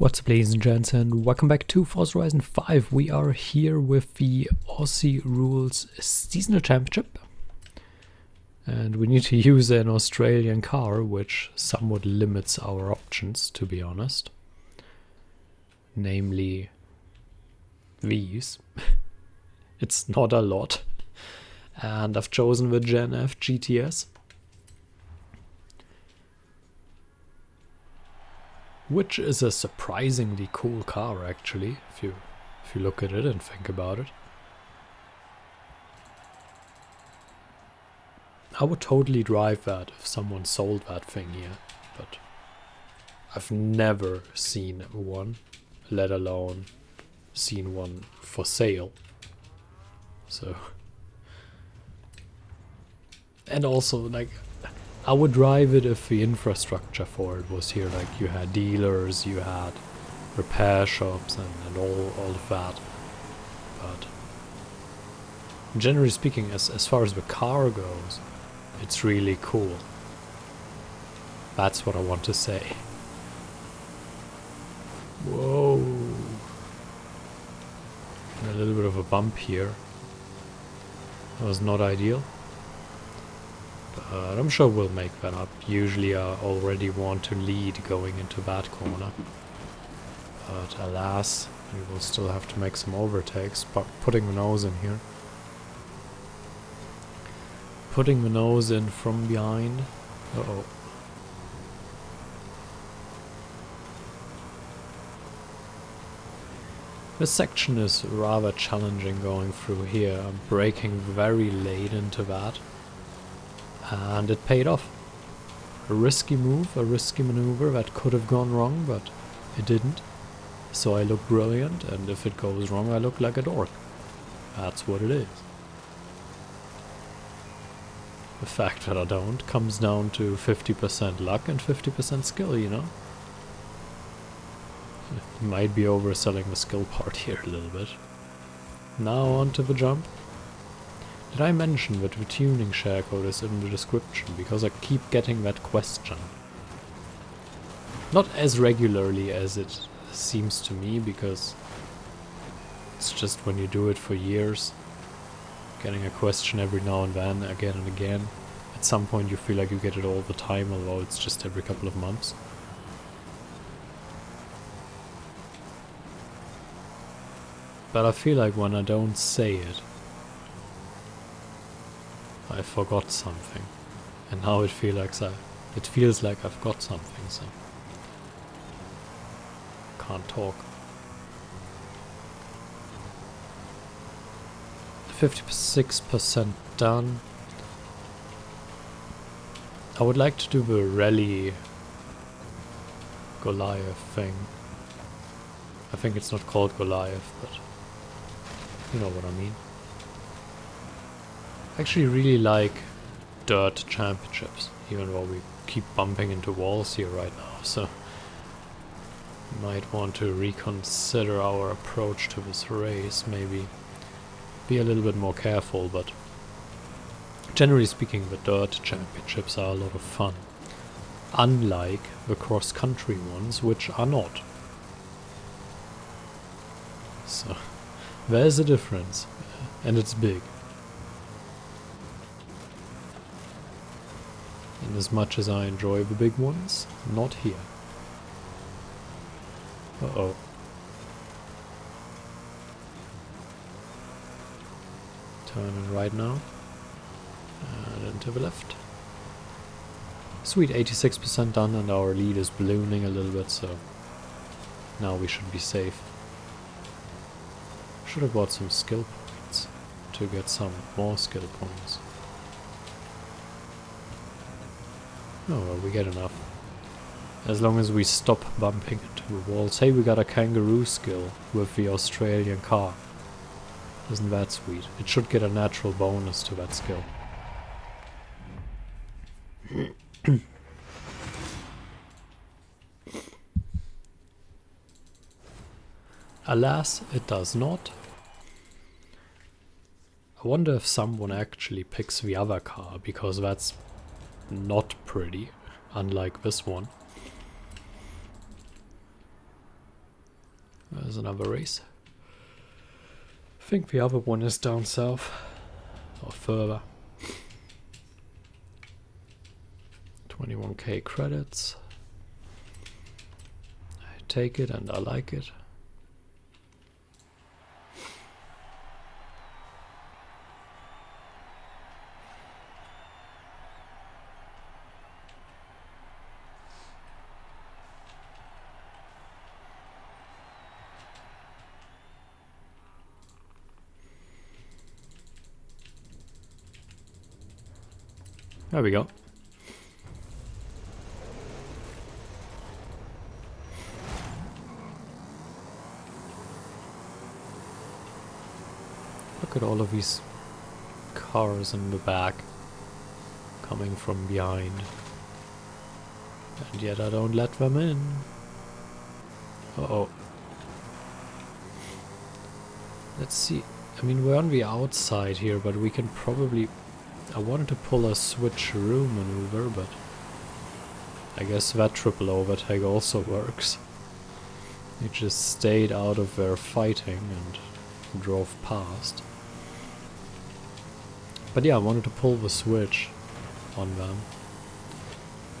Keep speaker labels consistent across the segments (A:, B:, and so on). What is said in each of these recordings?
A: What's up, ladies and gents, and welcome back to Forza Horizon 5. We are here with the Aussie Rules Seasonal Championship. And we need to use an Australian car, which somewhat limits our options, to be honest. Namely, these. It's not a lot. And I've chosen the Gen F GTS. Which is a surprisingly cool car, actually, if you look at it and think about it. I would totally drive that if someone sold that thing here, but I've never seen one, let alone seen one for sale. So, and also, like, I would drive it if the infrastructure for it was here, like you had dealers, you had repair shops and all of that. But generally speaking, as far as the car goes, it's really cool. That's what I want to say. Whoa. And a little bit of a bump here. That was not ideal. But I'm sure we'll make that up. Usually I already want to lead going into that corner. But alas, we will still have to make some overtakes. But putting the nose in here. Putting the nose in from behind. Uh-oh. This section is rather challenging going through here. I'm braking very late into that. And it paid off. A risky move, a risky maneuver that could have gone wrong, but it didn't. So I look brilliant, and if it goes wrong, I look like a dork. That's what it is. The fact that I don't comes down to 50% luck and 50% skill, you know? Might be overselling the skill part here a little bit. Now onto the jump. Did I mention that the tuning share code is in the description? Because I keep getting that question. Not as regularly as it seems to me, because it's just when you do it for years, getting a question every now and then, again and again. At some point you feel like you get it all the time, although it's just every couple of months. But I feel like when I don't say it, I forgot something, and now it feels like I've got something, so can't talk. 56% done. I would like to do the rally Goliath thing. I think it's not called Goliath, but you know what I mean. I actually really like dirt championships, even though we keep bumping into walls here right now, so might want to reconsider our approach to this race, maybe be a little bit more careful, but generally speaking the dirt championships are a lot of fun, unlike the cross-country ones, which are not. So there's a difference, and it's big. And as much as I enjoy the big ones, not here. Uh-oh. Turning right now. And into the left. Sweet, 86% done, and our lead is ballooning a little bit, so now we should be safe. Should have bought some skill points to get some more skill points. Oh well, we get enough. As long as we stop bumping into the walls. Hey, we got a kangaroo skill with the Australian car. Isn't that sweet? It should get a natural bonus to that skill. Alas, it does not. I wonder if someone actually picks the other car, because that's not pretty, unlike this one. There's another race. I think the other one is down south. Or further. 21k credits. I take it and I like it. There we go. Look at all of these cars in the back coming from behind. And yet I don't let them in. Uh-oh. Let's see. I mean, we're on the outside here, but we can probably... I wanted to pull a switcheroo maneuver, but I guess that triple overtake also works. He just stayed out of their fighting and drove past. But yeah, I wanted to pull the switch on them.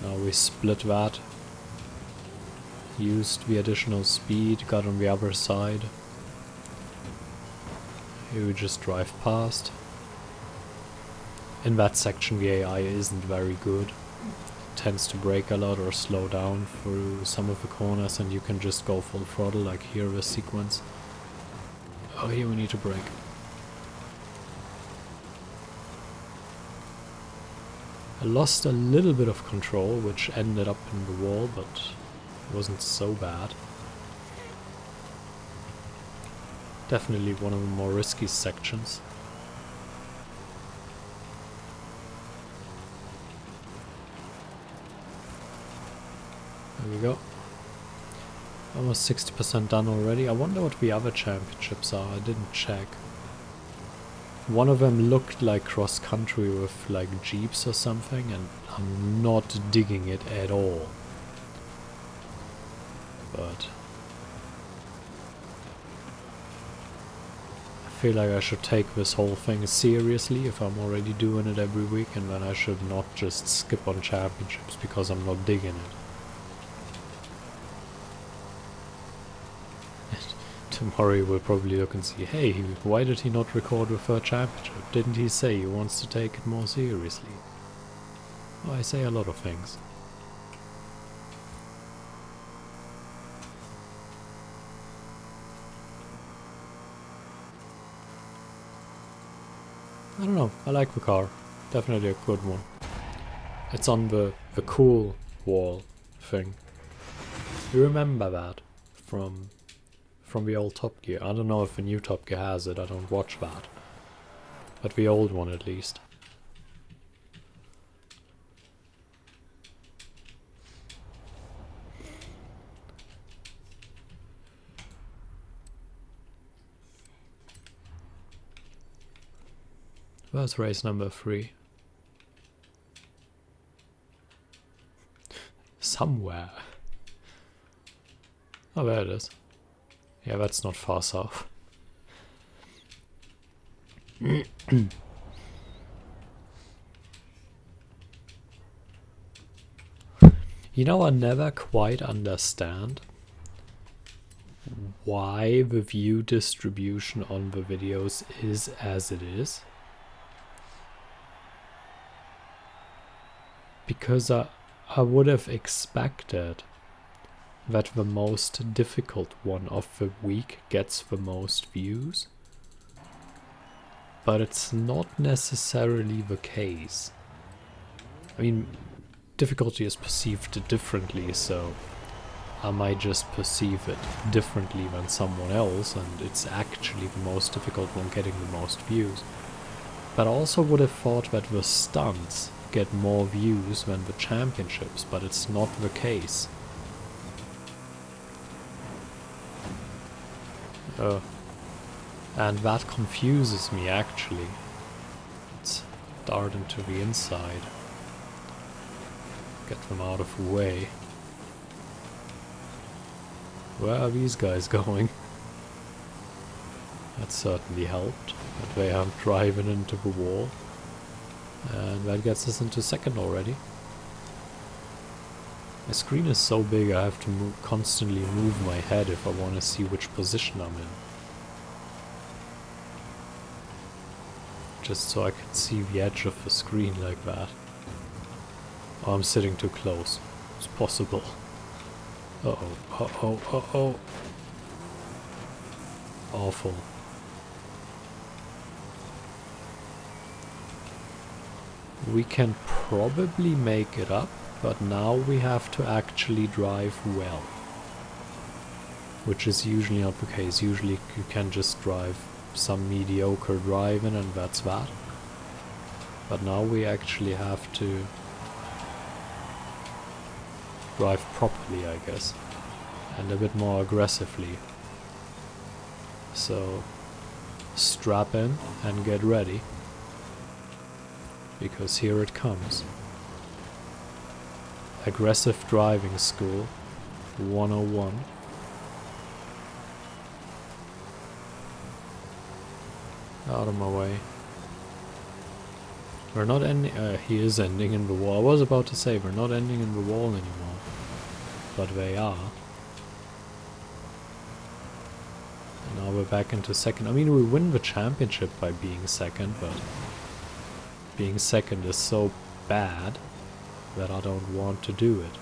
A: Now we split that. Used the additional speed, got on the other side. Here we just drive past. In that section the AI isn't very good. It tends to brake a lot or slow down through some of the corners, and you can just go full throttle like here this sequence. Oh, here we need to brake. I lost a little bit of control, which ended up in the wall, but it wasn't so bad. Definitely one of the more risky sections. There we go. Almost 60% done already. I wonder what the other championships are. I didn't check. One of them looked like cross-country with like jeeps or something, and I'm not digging it at all. But I feel like I should take this whole thing seriously if I'm already doing it every week, and then I should not just skip on championships because I'm not digging it. Tomorrow he will probably look and see, hey, why did he not record the third championship? Didn't he say he wants to take it more seriously? Well, I say a lot of things. I don't know, I like the car. Definitely a good one. It's on the cool wall thing. You remember that from the old Top Gear. I don't know if the new Top Gear has it, I don't watch that. But the old one at least. Where's race number 3? Somewhere. Oh, there it is. Yeah, that's not far south. You know, I never quite understand why the view distribution on the videos is as it is. Because I would have expected that the most difficult one of the week gets the most views. But it's not necessarily the case. I mean, difficulty is perceived differently, so I might just perceive it differently than someone else, and it's actually the most difficult one getting the most views. But I also would have thought that the stunts get more views than the championships, but it's not the case. And that confuses me actually. Let's dart into the inside. Get them out of the way. Where are these guys going? That certainly helped. That way I'm driving into the wall. And that gets us into second already. My screen is so big I have to constantly move my head if I want to see which position I'm in. Just so I can see the edge of the screen like that. Oh, I'm sitting too close. It's possible. Uh-oh, uh-oh, uh-oh. Awful. We can probably make it up, but now we have to actually drive well. Which is usually not the case. Usually you can just drive some mediocre driving and that's that. But now we actually have to drive properly, I guess. And a bit more aggressively. So strap in and get ready. Because here it comes. Aggressive driving school 101. Out of my way. We're not ending. He is ending in the wall. I was about to say we're not ending in the wall anymore. But they are. And now we're back into second. I mean, we win the championship by being second, but being second is so bad that I don't want to do it.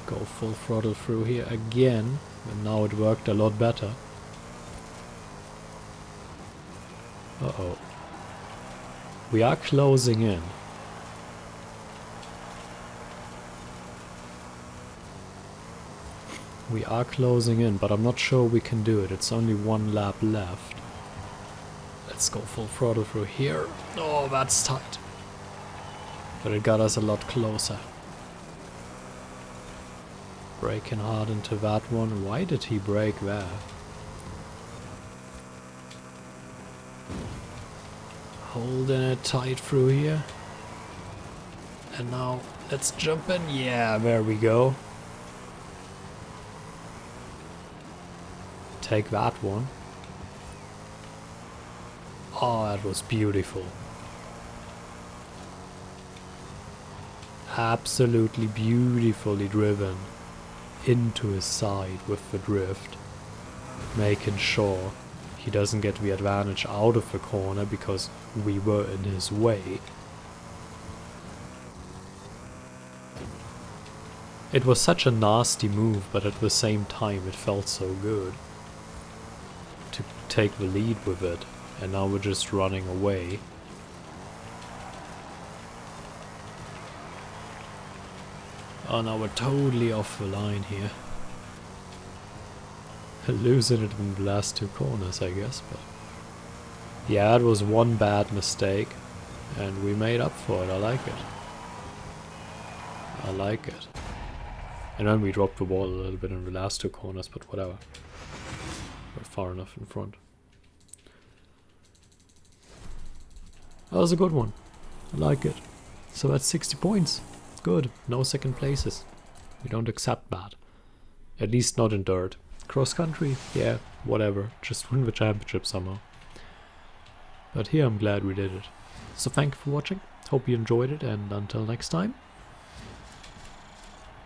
A: Go full throttle through here again, and now it worked a lot better. Uh-oh. We are closing in. We are closing in, but I'm not sure we can do it. It's only one lap left. Let's go full throttle through here. Oh, that's tight. But it got us a lot closer. Braking hard into that one. Why did he brake there? Holding it tight through here. And now let's jump in. Yeah, there we go. Take that one. Oh, that was beautiful. Absolutely beautifully driven into his side with the drift, making sure he doesn't get the advantage out of the corner because we were in his way. It was such a nasty move, but at the same time it felt so good to take the lead with it, and now we're just running away. Oh, now we're totally off the line here. Losing it in the last two corners, I guess, but yeah, it was one bad mistake and we made up for it. I like it. I like it. And then we dropped the ball a little bit in the last two corners, but whatever. We're far enough in front. That was a good one. I like it. So that's 60 points. Good. No second places. We don't accept that. At least not in dirt. Cross country? Yeah, whatever. Just win the championship somehow. But here I'm glad we did it. So thank you for watching. Hope you enjoyed it, and until next time,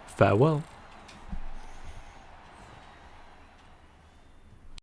A: farewell.